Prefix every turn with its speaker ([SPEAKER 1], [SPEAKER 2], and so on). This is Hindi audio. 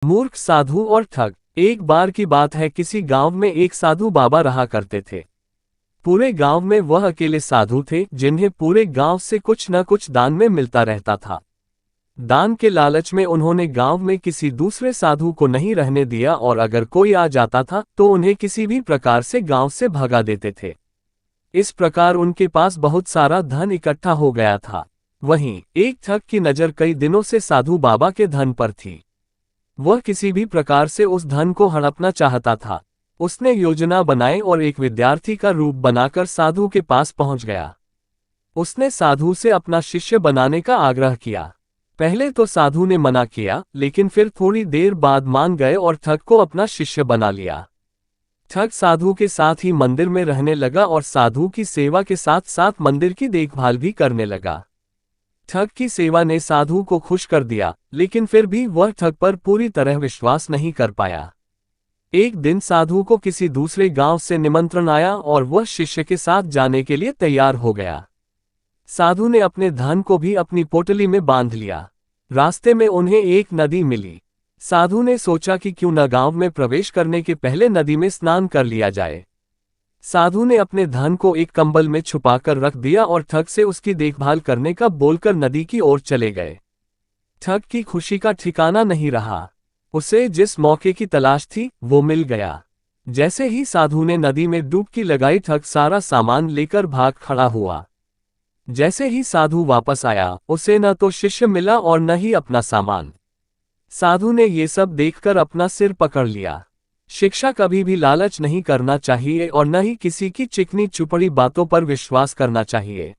[SPEAKER 1] मूर्ख साधु और ठग। एक बार की बात है, किसी गांव में एक साधु बाबा रहा करते थे। पूरे गांव में वह अकेले साधु थे जिन्हें पूरे गांव से कुछ न कुछ दान में मिलता रहता था। दान के लालच में उन्होंने गांव में किसी दूसरे साधु को नहीं रहने दिया और अगर कोई आ जाता था तो उन्हें किसी भी प्रकार से गांव से भगा देते थे। इस प्रकार उनके पास बहुत सारा धन इकट्ठा हो गया था। वहीं एक ठग की नज़र कई दिनों से साधु बाबा के धन पर थी। वह किसी भी प्रकार से उस धन को हड़पना चाहता था। उसने योजना बनाई और एक विद्यार्थी का रूप बनाकर साधु के पास पहुंच गया। उसने साधु से अपना शिष्य बनाने का आग्रह किया। पहले तो साधु ने मना किया, लेकिन फिर थोड़ी देर बाद मान गए और ठग को अपना शिष्य बना लिया। ठग साधु के साथ ही मंदिर में रहने लगा और साधु की सेवा के साथ साथ मंदिर की देखभाल भी करने लगा। ठग की सेवा ने साधु को खुश कर दिया, लेकिन फिर भी वह ठग पर पूरी तरह विश्वास नहीं कर पाया। एक दिन साधु को किसी दूसरे गांव से निमंत्रण आया और वह शिष्य के साथ जाने के लिए तैयार हो गया। साधु ने अपने धन को भी अपनी पोटली में बांध लिया। रास्ते में उन्हें एक नदी मिली। साधु ने सोचा कि क्यों न गांव में प्रवेश करने के पहले नदी में स्नान कर लिया जाए। साधु ने अपने धन को एक कंबल में छुपाकर रख दिया और ठग से उसकी देखभाल करने का बोलकर नदी की ओर चले गए। ठग की खुशी का ठिकाना नहीं रहा। उसे जिस मौके की तलाश थी वो मिल गया। जैसे ही साधु ने नदी में डुबकी लगाई, ठग सारा सामान लेकर भाग खड़ा हुआ। जैसे ही साधु वापस आया, उसे न तो शिष्य मिला और न ही अपना सामान। साधु ने ये सब देखकर अपना सिर पकड़ लिया। शिक्षा कभी भी लालच नहीं करना चाहिए और न ही किसी की चिकनी चुपड़ी बातों पर विश्वास करना चाहिए।